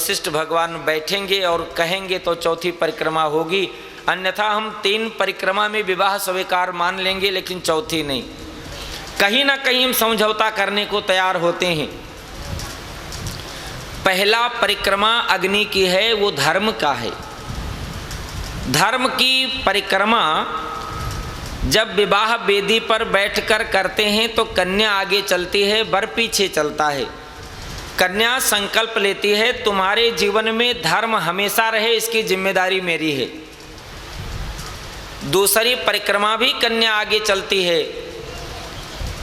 वशिष्ठ भगवान बैठेंगे और कहेंगे तो चौथी परिक्रमा होगी, अन्यथा हम 3 परिक्रमा में विवाह स्वीकार मान लेंगे लेकिन चौथी नहीं। कहीं ना कहीं हम समझौता करने को तैयार होते हैं। पहला परिक्रमा अग्नि की है, वो धर्म का है। धर्म की परिक्रमा जब विवाह वेदी पर बैठकर करते हैं तो कन्या आगे चलती है, वर पीछे चलता है। कन्या संकल्प लेती है तुम्हारे जीवन में धर्म हमेशा रहे, इसकी जिम्मेदारी मेरी है। दूसरी परिक्रमा भी कन्या आगे चलती है,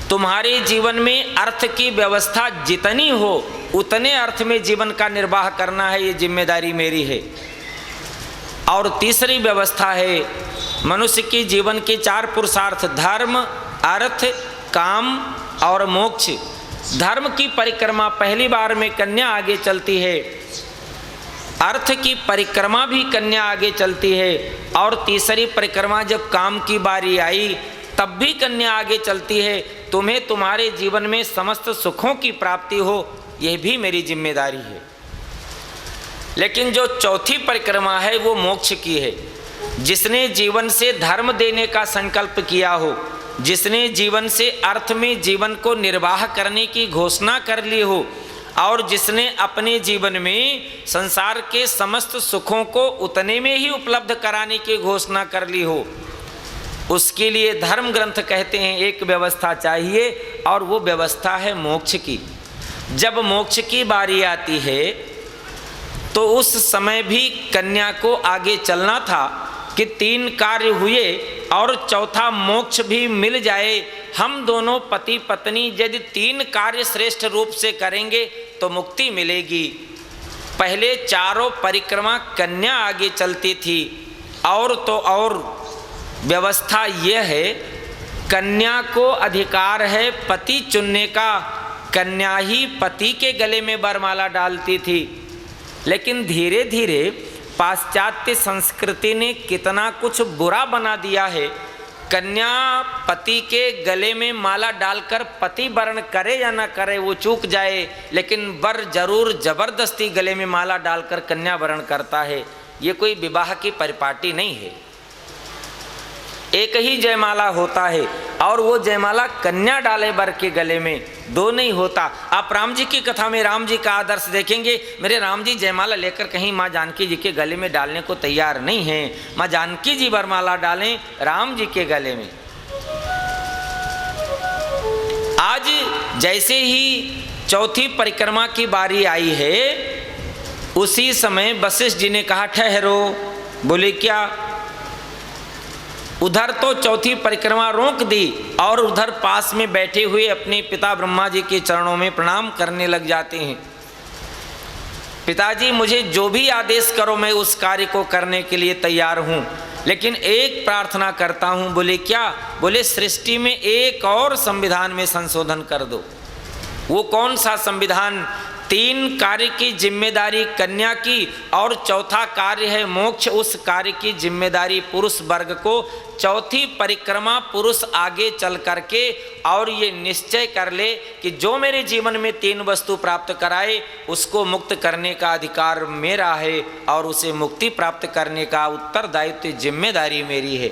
तुम्हारे जीवन में अर्थ की व्यवस्था जितनी हो उतने अर्थ में जीवन का निर्वाह करना है, ये जिम्मेदारी मेरी है। और तीसरी व्यवस्था है मनुष्य की जीवन के 4 पुरुषार्थ, धर्म, अर्थ, काम और मोक्ष। धर्म की परिक्रमा पहली बार में कन्या आगे चलती है, अर्थ की परिक्रमा भी कन्या आगे चलती है, और तीसरी परिक्रमा जब काम की बारी आई तब भी कन्या आगे चलती है। तुम्हें तुम्हारे जीवन में समस्त सुखों की प्राप्ति हो, यह भी मेरी जिम्मेदारी है। लेकिन जो चौथी परिक्रमा है वो मोक्ष की है। जिसने जीवन से धर्म देने का संकल्प किया हो, जिसने जीवन से अर्थ में जीवन को निर्वाह करने की घोषणा कर ली हो, और जिसने अपने जीवन में संसार के समस्त सुखों को उतने में ही उपलब्ध कराने की घोषणा कर ली हो, उसके लिए धर्म ग्रंथ कहते हैं एक व्यवस्था चाहिए, और वो व्यवस्था है मोक्ष की। जब मोक्ष की बारी आती है तो उस समय भी कन्या को आगे चलना था कि 3 कार्य हुए और चौथा मोक्ष भी मिल जाए। हम दोनों पति पत्नी यदि 3 कार्य श्रेष्ठ रूप से करेंगे तो मुक्ति मिलेगी। पहले चारों परिक्रमा कन्या आगे चलती थी, और तो और व्यवस्था यह है कन्या को अधिकार है पति चुनने का, कन्या ही पति के गले में वरमाला डालती थी। लेकिन धीरे धीरे पाश्चात्य संस्कृति ने कितना कुछ बुरा बना दिया है। कन्या पति के गले में माला डालकर पति वरण करे या ना करे वो चूक जाए, लेकिन वर जरूर जबरदस्ती गले में माला डालकर कन्या वरण करता है। ये कोई विवाह की परिपाटी नहीं है। एक ही जयमाला होता है, और वो जयमाला कन्या डाले वर के गले में, 2 नहीं होता। आप राम जी की कथा में राम जी का आदर्श देखेंगे, मेरे राम जी जयमाला लेकर कहीं माँ जानकी जी के गले में डालने को तैयार नहीं हैं। माँ जानकी जी वरमाला डालें राम जी के गले में। आज जैसे ही चौथी परिक्रमा की बारी आई है, उसी समय वशिष्ठ जी ने कहा ठहरो। बोले क्या? उधर तो चौथी परिक्रमा रोक दी, और उधर पास में बैठे हुए अपने पिता ब्रह्मा जी के चरणों में प्रणाम करने लग जाते हैं। पिताजी मुझे जो भी आदेश करो मैं उस कार्य को करने के लिए तैयार हूँ, लेकिन एक प्रार्थना करता हूँ। बोले क्या? बोले सृष्टि में एक और संविधान में संशोधन कर दो। वो कौन सा संविधान? 3 कार्य की जिम्मेदारी कन्या की, और चौथा कार्य है मोक्ष। उस कार्य की जिम्मेदारी पुरुष वर्ग को, चौथी परिक्रमा पुरुष आगे चल करके और ये निश्चय कर ले कि जो मेरे जीवन में 3 वस्तु प्राप्त कराए उसको मुक्त करने का अधिकार मेरा है, और उसे मुक्ति प्राप्त करने का उत्तरदायित्व जिम्मेदारी मेरी है।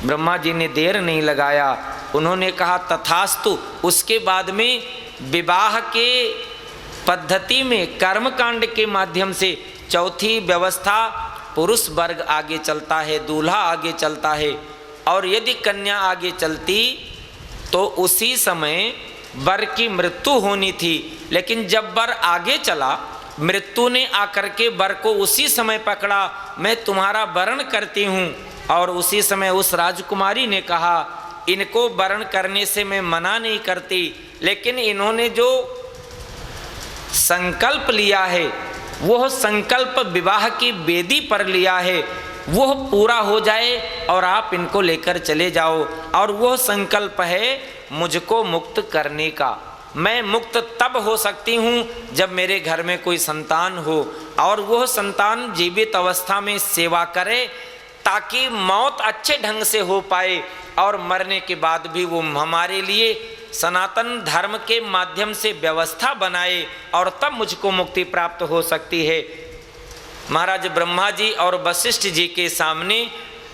ब्रह्मा जी ने देर नहीं लगाया, उन्होंने कहा तथास्तु। उसके बाद में विवाह के पद्धति में कर्मकांड के माध्यम से चौथी व्यवस्था पुरुष वर्ग आगे चलता है, दूल्हा आगे चलता है। और यदि कन्या आगे चलती तो उसी समय वर की मृत्यु होनी थी, लेकिन जब वर आगे चला, मृत्यु ने आकर के वर को उसी समय पकड़ा, मैं तुम्हारा वरण करती हूँ। और उसी समय उस राजकुमारी ने कहा इनको वरण करने से मैं मना नहीं करती, लेकिन इन्होंने जो संकल्प लिया है वह संकल्प विवाह की वेदी पर लिया है, वह पूरा हो जाए और आप इनको लेकर चले जाओ। और वह संकल्प है मुझको मुक्त करने का। मैं मुक्त तब हो सकती हूँ जब मेरे घर में कोई संतान हो, और वह संतान जीवित अवस्था में सेवा करे ताकि मौत अच्छे ढंग से हो पाए, और मरने के बाद भी वो हमारे लिए सनातन धर्म के माध्यम से व्यवस्था बनाए और तब मुझको मुक्ति प्राप्त हो सकती है। महाराज ब्रह्मा जी और वशिष्ठ जी के सामने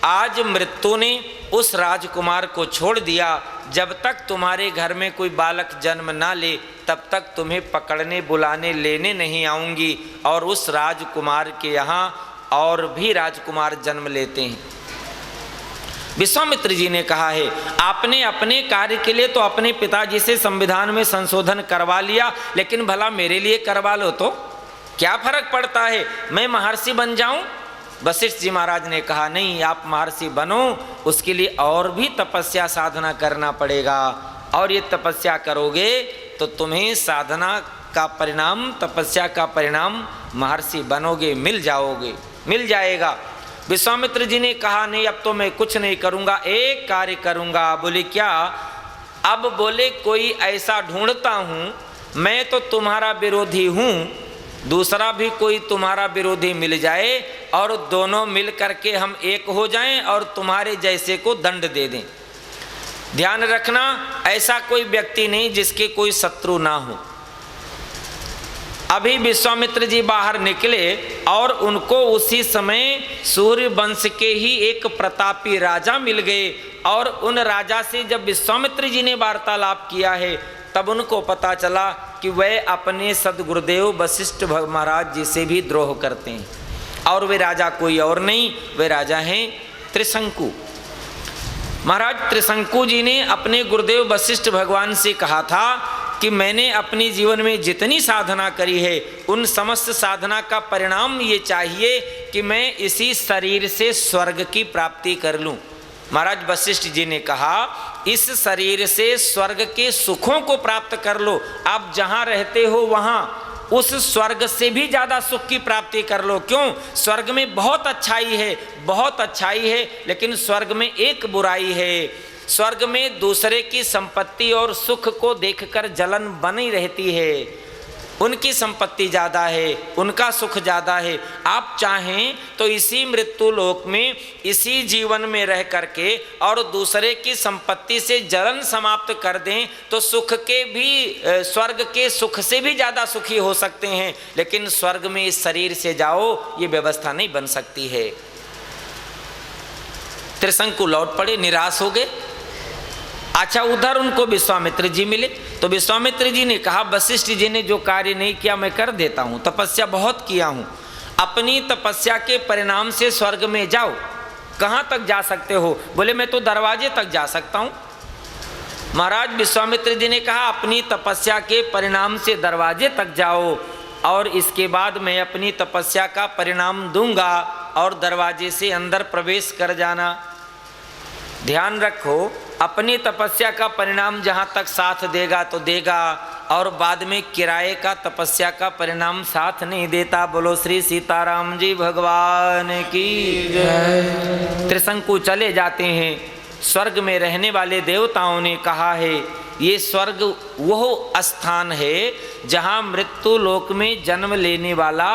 आज मृत्यु ने उस राजकुमार को छोड़ दिया। जब तक तुम्हारे घर में कोई बालक जन्म ना ले तब तक तुम्हें पकड़ने बुलाने लेने नहीं आऊँगी। और उस राजकुमार के यहाँ और भी राजकुमार जन्म लेते हैं। विश्वामित्र जी ने कहा है, आपने अपने कार्य के लिए तो अपने पिताजी से संविधान में संशोधन करवा लिया, लेकिन भला मेरे लिए करवा लो तो क्या फर्क पड़ता है, मैं महर्षि बन जाऊं? वशिष्ठ जी महाराज ने कहा, नहीं, आप महर्षि बनो, उसके लिए और भी तपस्या साधना करना पड़ेगा। और ये तपस्या करोगे तो तुम्हें साधना का परिणाम, तपस्या का परिणाम महर्षि बनोगे, मिल जाएगा। विश्वामित्र जी ने कहा, नहीं, अब तो मैं कुछ नहीं करूँगा, एक कार्य करूँगा। बोले क्या? अब बोले कोई ऐसा ढूंढता हूँ, मैं तो तुम्हारा विरोधी हूँ, दूसरा भी कोई तुम्हारा विरोधी मिल जाए और दोनों मिल करके हम एक हो जाएं और तुम्हारे जैसे को दंड दे दें। ध्यान रखना, ऐसा कोई व्यक्ति नहीं जिसके कोई शत्रु ना हो। अभी विश्वामित्र जी बाहर निकले और उनको उसी समय सूर्य वंश के ही एक प्रतापी राजा मिल गए। और उन राजा से जब विश्वामित्र जी ने वार्तालाप किया है तब उनको पता चला कि वह अपने सदगुरुदेव वशिष्ठ महाराज जी से भी द्रोह करते हैं। और वे राजा कोई और नहीं, वे राजा हैं त्रिशंकु महाराज। त्रिशंकु जी ने अपने गुरुदेव वशिष्ठ भगवान से कहा था कि मैंने अपने जीवन में जितनी साधना करी है उन समस्त साधना का परिणाम ये चाहिए कि मैं इसी शरीर से स्वर्ग की प्राप्ति कर लूं। महाराज वशिष्ठ जी ने कहा, इस शरीर से स्वर्ग के सुखों को प्राप्त कर लो। आप जहाँ रहते हो वहाँ उस स्वर्ग से भी ज़्यादा सुख की प्राप्ति कर लो। क्यों? स्वर्ग में बहुत अच्छाई है, लेकिन स्वर्ग में एक बुराई है। स्वर्ग में दूसरे की संपत्ति और सुख को देखकर जलन बनी रहती है। उनकी संपत्ति ज़्यादा है, उनका सुख ज़्यादा है। आप चाहें तो इसी मृत्यु लोक में, इसी जीवन में रह करके और दूसरे की संपत्ति से जलन समाप्त कर दें तो सुख के भी, स्वर्ग के सुख से भी ज़्यादा सुखी हो सकते हैं। लेकिन स्वर्ग में इस शरीर से जाओ, ये व्यवस्था नहीं बन सकती है। त्रिशंकु लौट पड़े, निराश हो गए। अच्छा, उधर उनको विश्वामित्र जी मिले तो विश्वामित्र जी ने कहा, वशिष्ठ जी ने जो कार्य नहीं किया मैं कर देता हूँ, तपस्या बहुत किया हूँ, अपनी तपस्या के परिणाम से स्वर्ग में जाओ। कहाँ तक जा सकते हो? बोले मैं तो दरवाजे तक जा सकता हूँ। महाराज विश्वामित्र जी ने कहा, अपनी तपस्या के परिणाम से दरवाजे तक जाओ और इसके बाद मैं अपनी तपस्या का परिणाम दूंगा और दरवाजे से अंदर प्रवेश कर जाना। ध्यान रखो, अपनी तपस्या का परिणाम जहाँ तक साथ देगा तो देगा और बाद में किराए का तपस्या का परिणाम साथ नहीं देता। बोलो श्री सीताराम जी भगवान की जय। त्रिशंकु चले जाते हैं। स्वर्ग में रहने वाले देवताओं ने कहा है, ये स्वर्ग वह स्थान है जहाँ मृत्यु लोक में जन्म लेने वाला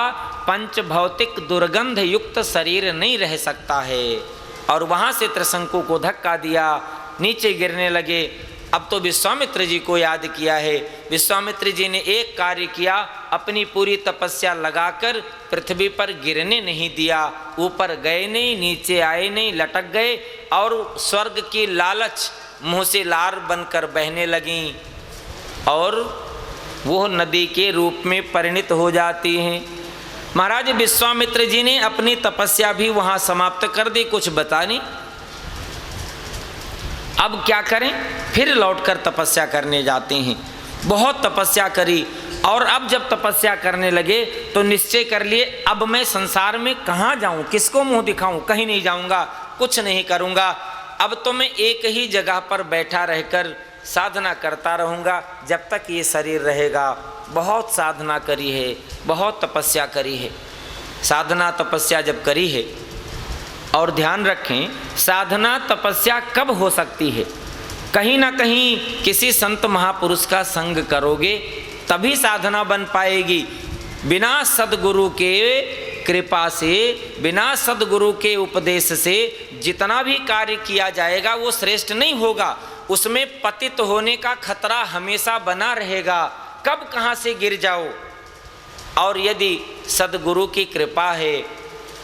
पंच भौतिक दुर्गंध युक्त शरीर नहीं रह सकता है। और वहाँ से त्रिशंकु को धक्का दिया, नीचे गिरने लगे। अब तो विश्वामित्र जी को याद किया है। विश्वामित्र जी ने एक कार्य किया, अपनी पूरी तपस्या लगाकर पृथ्वी पर गिरने नहीं दिया। ऊपर गए नहीं, नीचे आए नहीं, लटक गए और स्वर्ग की लालच मुँह से लार बनकर बहने लगीं और वो नदी के रूप में परिणित हो जाती हैं। महाराज विश्वामित्र जी ने अपनी तपस्या भी वहाँ समाप्त कर दी, कुछ बता नहीं। अब क्या करें? फिर लौटकर तपस्या करने जाते हैं। बहुत तपस्या करी और अब जब तपस्या करने लगे तो निश्चय कर लिए, अब मैं संसार में कहाँ जाऊँ, किसको मुँह दिखाऊँ? कहीं नहीं जाऊँगा, कुछ नहीं करूँगा। अब तो मैं एक ही जगह पर बैठा रहकर साधना करता रहूँगा जब तक ये शरीर रहेगा। बहुत साधना करी है, बहुत तपस्या करी है। साधना तपस्या जब करी है, और ध्यान रखें साधना तपस्या कब हो सकती है? कहीं ना कहीं किसी संत महापुरुष का संग करोगे तभी साधना बन पाएगी। बिना सद्गुरु के कृपा से, बिना सद्गुरु के उपदेश से जितना भी कार्य किया जाएगा वो श्रेष्ठ नहीं होगा। उसमें पतित होने का खतरा हमेशा बना रहेगा, कब कहाँ से गिर जाओ। और यदि सद्गुरु की कृपा है,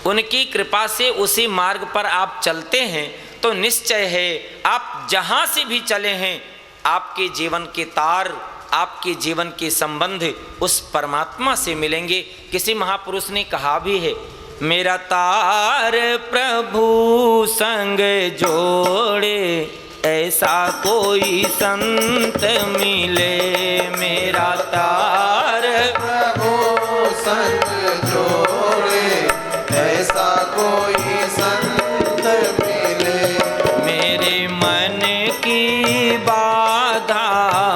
उनकी कृपा से उसी मार्ग पर आप चलते हैं तो निश्चय है आप जहाँ से भी चले हैं आपके जीवन के तार, आपके जीवन के संबंध उस परमात्मा से मिलेंगे। किसी महापुरुष ने कहा भी है, मेरा तार प्रभु संग जोड़े, ऐसा कोई संत मिले। मेरा तार प्रभु संग जोड़े, ऐसा कोई संत मिले। मेरे मन की बाधा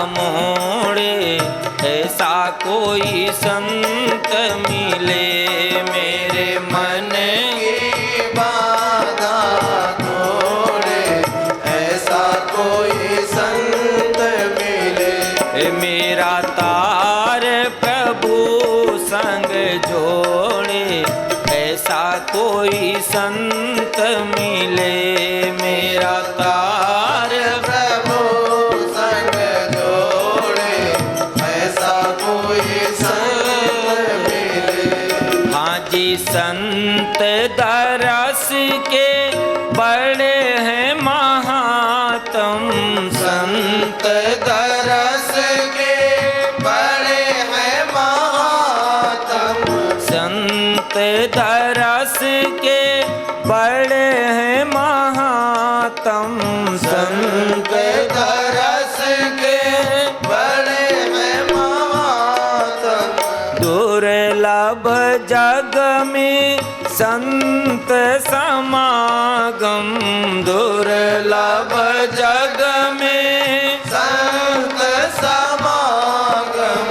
मोड़े, ऐसा कोई संत मिले। मेरे मन की बाधा तोड़े, ऐसा कोई संत मिले। मेरा तार प्रभु संग जोड़े, ऐसा कोई संत मिले। मेरा तार प्रभु संग जोड़े, ऐसा कोई संत मिले। हाँ जी, संत दरस के बड़े हैं महात्म, संत दरस के बड़े हैं महात्म। संत दरस के बड़े हैं महात्म। संत दरस के बड़े हैं महात्म। दुर्लभ जग में संत समागम, दुर्लभ जग में संत समागम।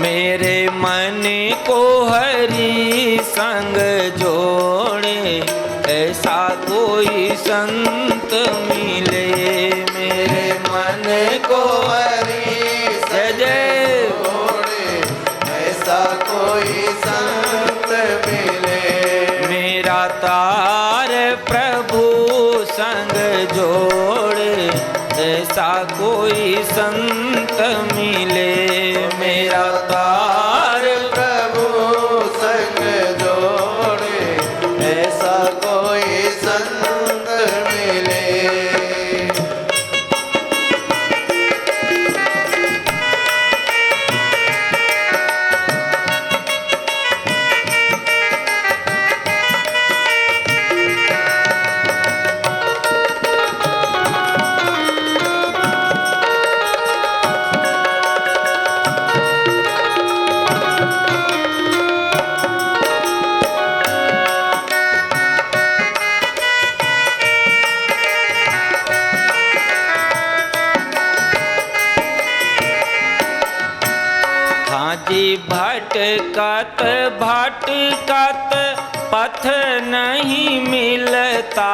मेरे मन को हरि संग जोड़े, ऐसा कोई संत मिले। मेरे मन को हरि जय जय जोड़े, ऐसा कोई संत मिले। मेरा तार प्रभु संग जोड़े, ऐसा कोई संत मिले। मेरा तार प्रभु संग जोड़े, ऐसा कोई संत मिले। हाँ जी, भटकत भटकत पथ नहीं मिलता,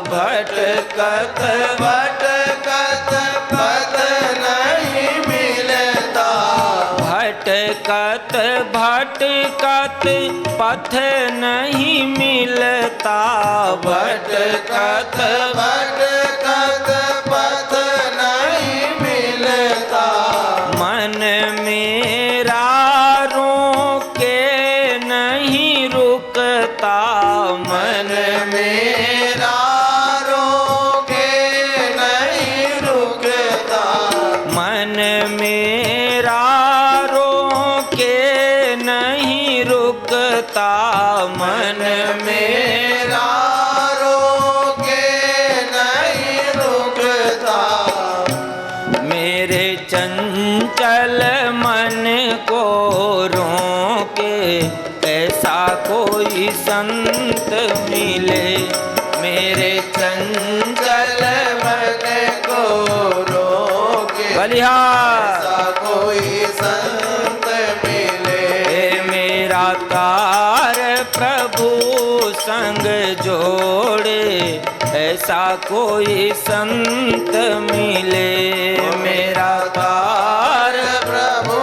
भटकत भटकत पथ नहीं मिलता। भटकत भटकत पथ नहीं मिलता, भटकत भटकत पथ नहीं मिलता। मन मेरा रोके नहीं रुकता, मन मेरा रोके नहीं रुकता। मन मेरा रोके नहीं रुकता, मन मेरा रोके नहीं रुकता। मेरे चंचल मन को रोके, ऐसा कोई संत मिले। मेरे चंचल मन को रोके, बलिहार ऐसा कोई संत मिले। मेरा तार प्रभु संग जोड़े, ऐसा कोई संत मिले। मेरा तार प्रभु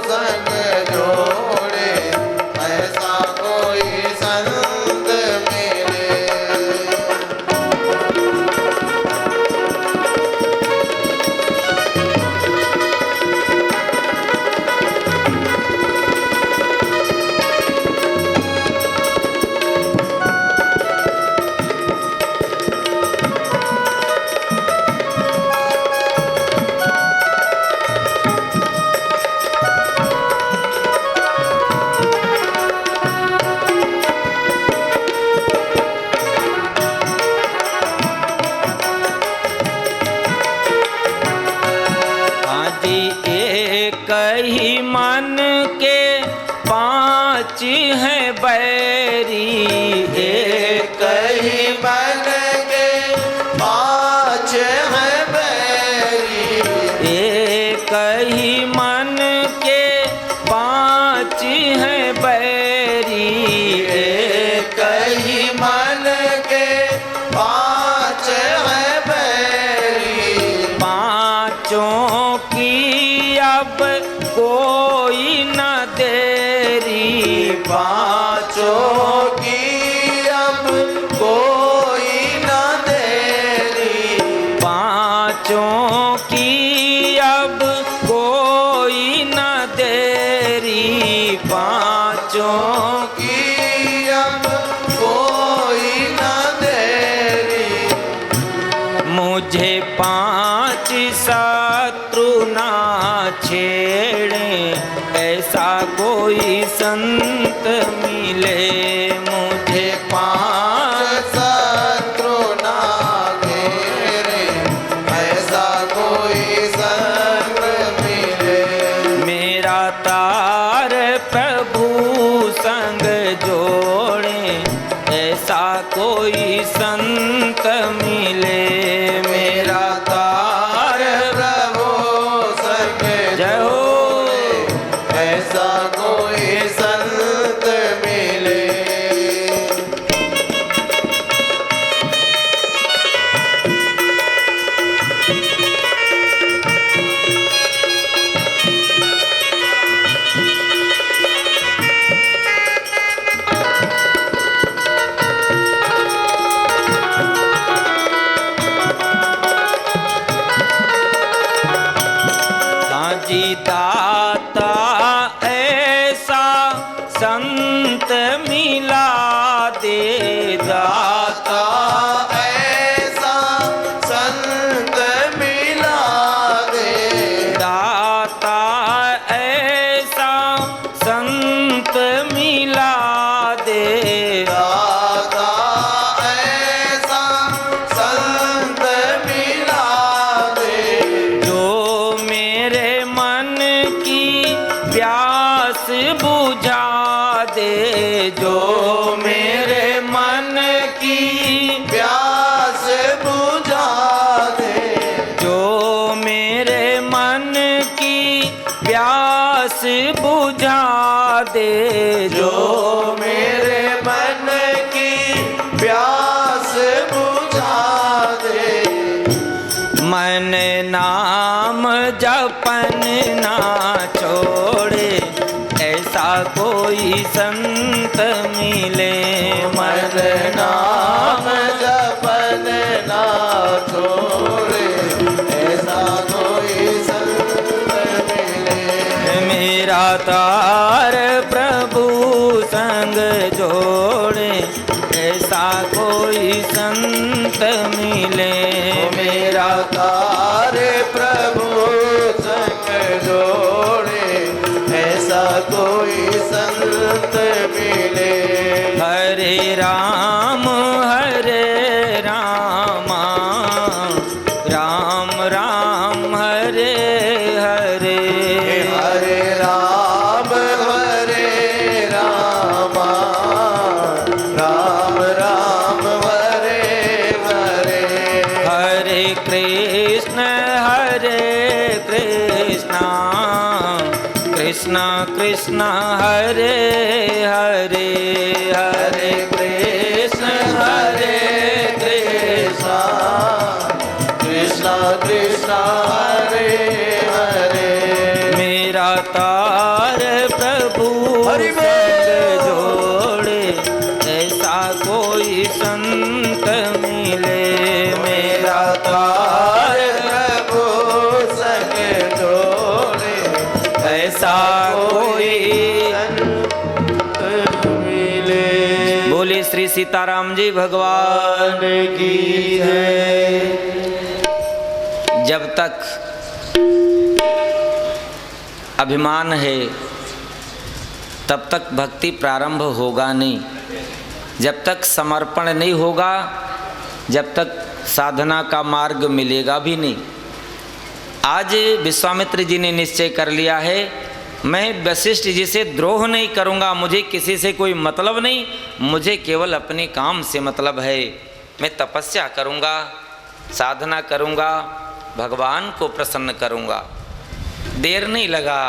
संग जोड़े, ऐसा कोई संत मिले। पांच हैं बैरी, एक ही मन के पांच हैं बैरी, एक ही मन के पांच हैं बैरी, एक ही मन के पांच हैं बैरी, पांचों की अब कोई न देरी, पांचों की अब कोई न देरी, पांचों की अब कोई न देरी, पांचों की अब कोई न देरी, मुझे पांच शत्रु ना छेड़े, ऐसा कोई संत मिले, मुझे पांच शत्रु ना घेरे, ऐसा कोई संग मिले, मेरा तार प्रभु संग जोड़े, ऐसा कोई संत मिले, मेरा तार प्रभु संग जय हो। ऐसा कोई संत मिले, जी दाता ऐसा संत मिला दे, दाता दाता ऐसा संत मिला दे, दाता ऐसा संत मिला दे, दाता ऐसा संत मिला दे, जो मेरे मन की प्यास बुझा दे, जो मेरे मन की प्यास बुझा दे, जो मेरे मन की प्यास बुझा दे, जो मेरे मन की प्यास बुझा दे, मन नाम जपन ना छोड़े, ऐसा कोई संत मिले, मन नाम जपन ना छोड़े, ऐसा कोई संत मिले, मेरा तार प्रभु संग जोड़े, ऐसा कोई संत मिले, मेरा तार प्रभु संग जोड़े, ऐसा कोई संत मिले, हरे राम राम राम हरे हरे, हरे राम राम राम हरे हरे, हरे कृष्ण कृष्ण कृष्ण हरे हरे, हरे कृष्ण कृष्ण कृष्ण हरे हरे, मेरा तार प्रभु हरि बोल। संग जोड़े, ऐसा कोई संत मिले, मेरा तार प्रभु संग जोड़े, ऐसा कोई संत मिले, बोले श्री सीताराम जी भगवान की है। जब तक अभिमान है तब तक भक्ति प्रारंभ होगा नहीं, जब तक समर्पण नहीं होगा जब तक साधना का मार्ग मिलेगा भी नहीं। आज विश्वामित्र जी ने निश्चय कर लिया है मैं वशिष्ठ जी से द्रोह नहीं करूँगा, मुझे किसी से कोई मतलब नहीं, मुझे केवल अपने काम से मतलब है। मैं तपस्या करूँगा, साधना करूँगा, भगवान को प्रसन्न करूँगा। देर नहीं लगा,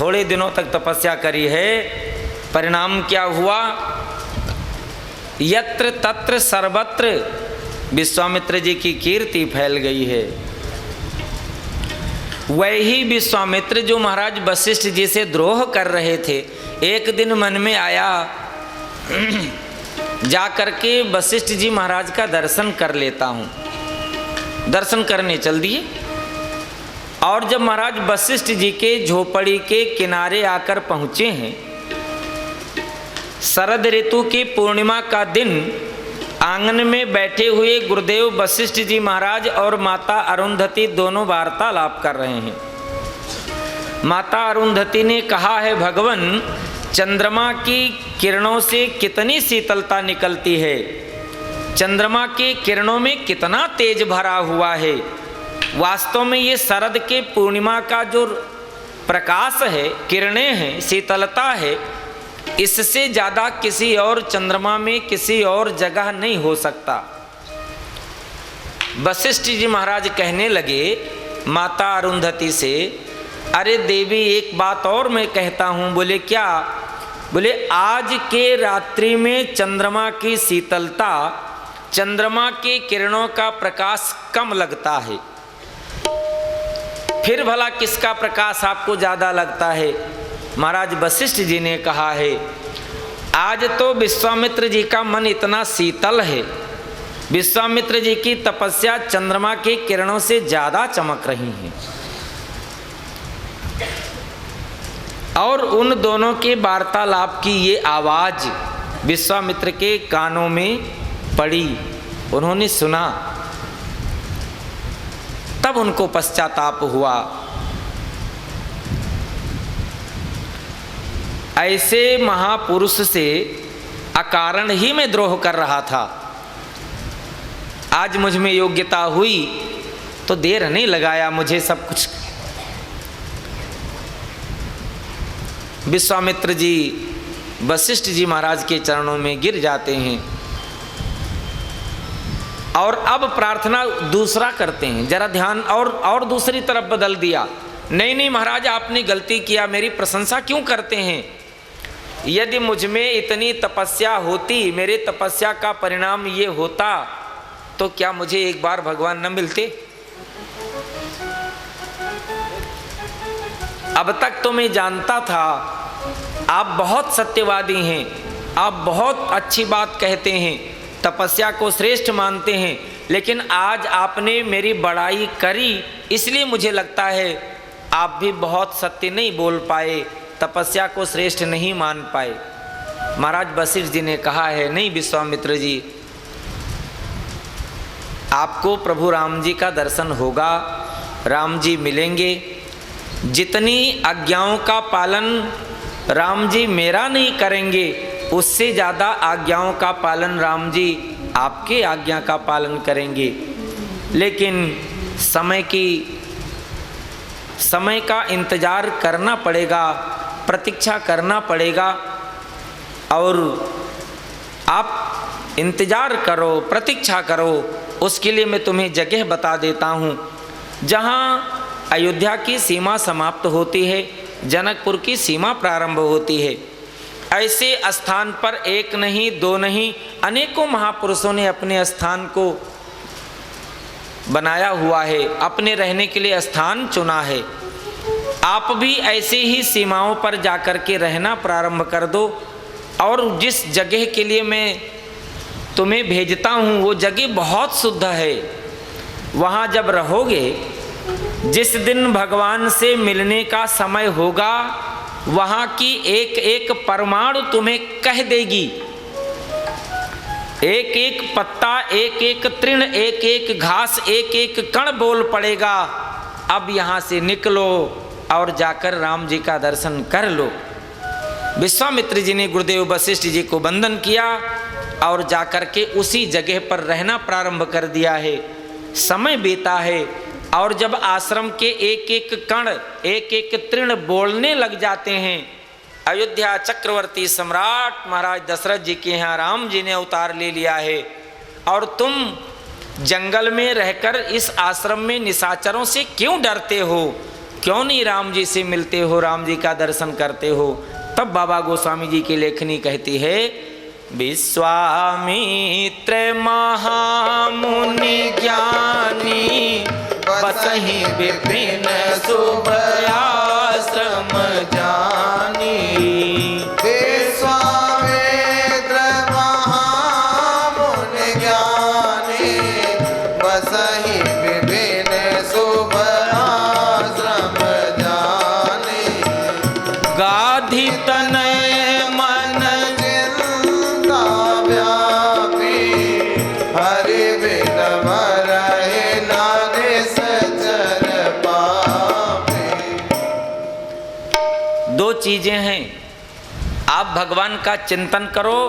थोड़े दिनों तक तपस्या करी है। परिणाम क्या हुआ? यत्र तत्र सर्वत्र विश्वामित्र जी की कीर्ति फैल गई है। वही विश्वामित्र जो महाराज वशिष्ठ जी से द्रोह कर रहे थे, एक दिन मन में आया जा करके वशिष्ठ जी महाराज का दर्शन कर लेता हूँ। दर्शन करने चल दिए और जब महाराज वशिष्ठ जी के झोपड़ी के किनारे आकर पहुँचे हैं, शरद ऋतु की पूर्णिमा का दिन, आंगन में बैठे हुए गुरुदेव वशिष्ठ जी महाराज और माता अरुंधति दोनों वार्तालाप कर रहे हैं। माता अरुंधति ने कहा है, भगवान चंद्रमा की किरणों से कितनी शीतलता निकलती है, चंद्रमा के किरणों में कितना तेज भरा हुआ है। वास्तव में ये शरद के पूर्णिमा का जो प्रकाश है, किरणें हैं, शीतलता है, इससे ज़्यादा किसी और चंद्रमा में किसी और जगह नहीं हो सकता। वशिष्ठ जी महाराज कहने लगे माता अरुंधति से, अरे देवी एक बात और मैं कहता हूँ। बोले क्या? बोले आज के रात्रि में चंद्रमा की शीतलता, चंद्रमा के किरणों का प्रकाश कम लगता है, फिर भला किसका प्रकाश आपको ज़्यादा लगता है? महाराज वशिष्ठ जी ने कहा है, आज तो विश्वामित्र जी का मन इतना शीतल है, विश्वामित्र जी की तपस्या चंद्रमा के किरणों से ज़्यादा चमक रही है। और उन दोनों के वार्तालाप की ये आवाज़ विश्वामित्र के कानों में पड़ी, उन्होंने सुना, तब उनको पश्चाताप हुआ। ऐसे महापुरुष से अकारण ही मैं द्रोह कर रहा था, आज मुझ में योग्यता हुई तो देर नहीं लगाया मुझे सब कुछ। विश्वामित्र जी वशिष्ठ जी महाराज के चरणों में गिर जाते हैं और अब प्रार्थना दूसरा करते हैं। जरा ध्यान और दूसरी तरफ बदल दिया। नहीं नहीं महाराज, आपने गलती किया, मेरी प्रशंसा क्यों करते हैं? यदि मुझ में इतनी तपस्या होती, मेरे तपस्या का परिणाम ये होता, तो क्या मुझे एक बार भगवान न मिलते? अब तक तो मैं जानता था आप बहुत सत्यवादी हैं, आप बहुत अच्छी बात कहते हैं, तपस्या को श्रेष्ठ मानते हैं, लेकिन आज आपने मेरी बड़ाई करी, इसलिए मुझे लगता है आप भी बहुत सत्य नहीं बोल पाए, तपस्या को श्रेष्ठ नहीं मान पाए। महाराज वशिष्ठ जी ने कहा है, नहीं विश्वामित्र जी, आपको प्रभु राम जी का दर्शन होगा, राम जी मिलेंगे। जितनी आज्ञाओं का पालन राम जी मेरा नहीं करेंगे, उससे ज़्यादा आज्ञाओं का पालन राम जी आपके आज्ञा का पालन करेंगे। लेकिन समय का इंतज़ार करना पड़ेगा, प्रतीक्षा करना पड़ेगा, और आप इंतज़ार करो, प्रतीक्षा करो। उसके लिए मैं तुम्हें जगह बता देता हूँ, जहाँ अयोध्या की सीमा समाप्त होती है, जनकपुर की सीमा प्रारंभ होती है। ऐसे स्थान पर एक नहीं, दो नहीं, अनेकों महापुरुषों ने अपने स्थान को बनाया हुआ है, अपने रहने के लिए स्थान चुना है। आप भी ऐसे ही सीमाओं पर जाकर के रहना प्रारंभ कर दो, और जिस जगह के लिए मैं तुम्हें भेजता हूँ वो जगह बहुत शुद्ध है। वहाँ जब रहोगे, जिस दिन भगवान से मिलने का समय होगा, वहाँ की एक एक परमाणु तुम्हें कह देगी, एक एक पत्ता, एक एक तृण, एक एक घास, एक एक कण बोल पड़ेगा, अब यहाँ से निकलो और जाकर राम जी का दर्शन कर लो। विश्वामित्र जी ने गुरुदेव वशिष्ठ जी को वंदन किया और जाकर के उसी जगह पर रहना प्रारंभ कर दिया है। समय बीता है और जब आश्रम के एक एक कण, एक एक तृण बोलने लग जाते हैं, अयोध्या चक्रवर्ती सम्राट महाराज दशरथ जी के यहाँ राम जी ने अवतार ले लिया है और तुम जंगल में रहकर इस आश्रम में निशाचरों से क्यों डरते हो, क्यों नहीं राम जी से मिलते हो, राम जी का दर्शन करते हो। तब बाबा गोस्वामी जी की लेखनी कहती है, विश्वामित्र महामुनि ज्ञानी बसहि विपिन शुभ आश्रम जानी। विश्वामित्र महामुनि ज्ञानी बसहि विपिन शुभ आश्रम जानी। गाधि तनय मन चिंता व्यापी हरि बिन मरहि नारि सचर पापी। दो चीजें हैं, आप भगवान का चिंतन करो,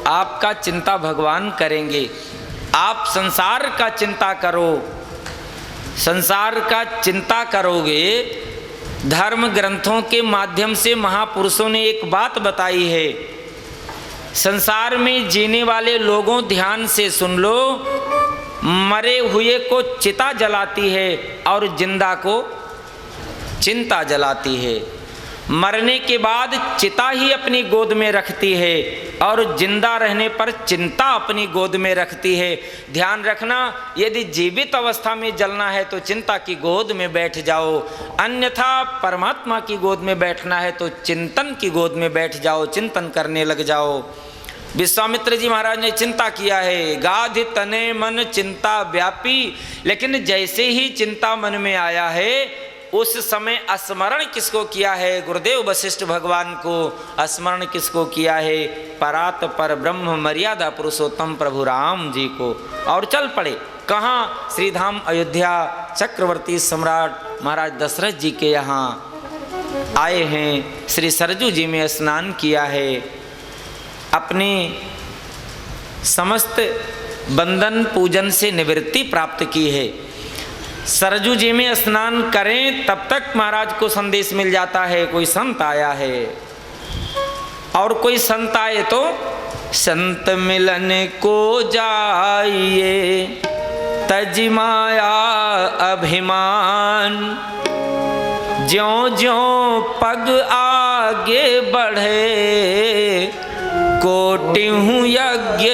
आपका चिंता भगवान करेंगे। आप संसार का चिंता करो, संसार का चिंता करोगे। धर्म ग्रंथों के माध्यम से महापुरुषों ने एक बात बताई है, संसार में जीने वाले लोगों ध्यान से सुन लो, मरे हुए को चिता जलाती है और जिंदा को चिंता जलाती है। मरने के बाद चिता ही अपनी गोद में रखती है और जिंदा रहने पर चिंता अपनी गोद में रखती है। ध्यान रखना, यदि जीवित अवस्था में जलना है तो चिंता की गोद में बैठ जाओ, अन्यथा परमात्मा की गोद में बैठना है तो चिंतन की गोद में बैठ जाओ, चिंतन करने लग जाओ। विश्वामित्र जी महाराज ने चिंता किया है, गाधि तने मन चिंता व्यापी। लेकिन जैसे ही चिंता मन में आया है उस समय स्मरण किसको किया है? गुरुदेव वशिष्ठ भगवान को स्मरण किसको किया है? परात पर ब्रह्म मर्यादा पुरुषोत्तम प्रभु राम जी को। और चल पड़े कहाँ? श्रीधाम अयोध्या चक्रवर्ती सम्राट महाराज दशरथ जी के यहाँ आए हैं। श्री सरजू जी में स्नान किया है, अपने समस्त बंधन पूजन से निवृत्ति प्राप्त की है। सरजू जी में स्नान करें तब तक महाराज को संदेश मिल जाता है कोई संत आया है, और कोई संत आए तो संत मिलन को जाइए तज माया अभिमान, ज्यों ज्यों पग आगे बढ़े कोटिहूँ यज्ञ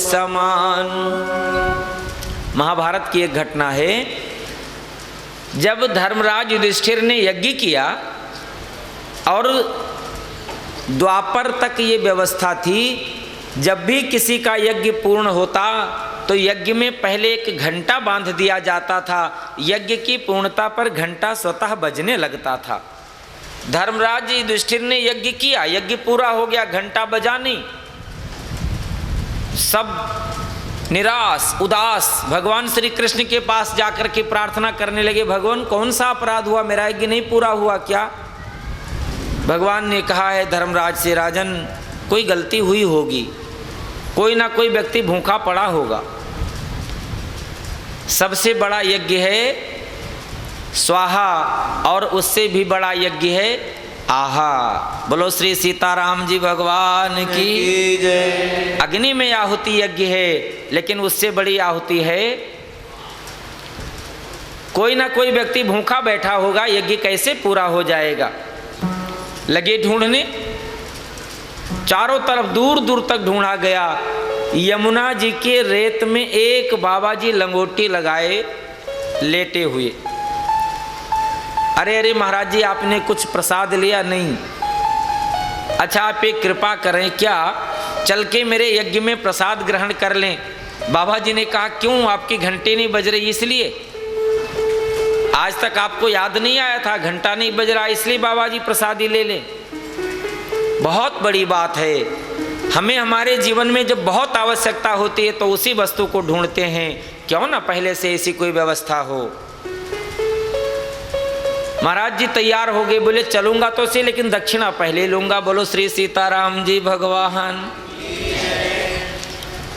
समान। महाभारत की एक घटना है, जब धर्मराज युधिष्ठिर ने यज्ञ किया और द्वापर तक ये व्यवस्था थी, जब भी किसी का यज्ञ पूर्ण होता तो यज्ञ में पहले एक घंटा बांध दिया जाता था। यज्ञ की पूर्णता पर घंटा स्वतः बजने लगता था। धर्मराज युधिष्ठिर ने यज्ञ किया, यज्ञ पूरा हो गया, घंटा बजा नहीं। सब निराश उदास भगवान श्री कृष्ण के पास जाकर के प्रार्थना करने लगे, भगवान कौन सा अपराध हुआ, मेरा यज्ञ नहीं पूरा हुआ क्या? भगवान ने कहा है धर्मराज से, राजन कोई गलती हुई होगी, कोई ना कोई व्यक्ति भूखा पड़ा होगा। सबसे बड़ा यज्ञ है स्वाहा और उससे भी बड़ा यज्ञ है आहा। बोलो श्री सीताराम जी भगवान की जय। अग्नि में आहुति यज्ञ है, लेकिन उससे बड़ी आहुति है कोई ना कोई व्यक्ति भूखा बैठा होगा, यज्ञ कैसे पूरा हो जाएगा? लगे ढूंढने, चारों तरफ दूर दूर तक ढूंढा गया। यमुना जी के रेत में एक बाबा जी लंगोटी लगाए लेटे हुए। अरे अरे महाराज जी आपने कुछ प्रसाद लिया? नहीं। अच्छा आप एक कृपा करें, क्या चल के मेरे यज्ञ में प्रसाद ग्रहण कर लें? बाबा जी ने कहा क्यों, आपकी घंटे नहीं बज रही इसलिए? आज तक आपको याद नहीं आया था घंटा नहीं बज रहा इसलिए बाबा जी प्रसादी ले लें? बहुत बड़ी बात है। हमें हमारे जीवन में जब बहुत आवश्यकता होती है तो उसी वस्तु को ढूंढते हैं, क्यों ना पहले से ऐसी कोई व्यवस्था हो। महाराज जी तैयार हो गए, बोले चलूंगा तो सही लेकिन दक्षिणा पहले लूंगा। बोलो श्री सीताराम जी भगवान।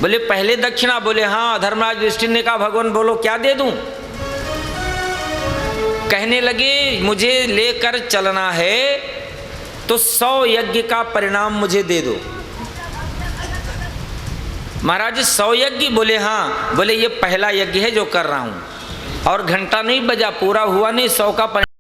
बोले पहले दक्षिणा? बोले हाँ। धर्मराज युधिष्ठिर ने कहा भगवान बोलो क्या दे दूं? कहने लगे मुझे लेकर चलना है तो 100 यज्ञ का परिणाम मुझे दे दो। महाराज 100 यज्ञ? बोले हाँ। बोले ये पहला यज्ञ है जो कर रहा हूं, और घंटा नहीं बजा, पूरा हुआ नहीं, 100 का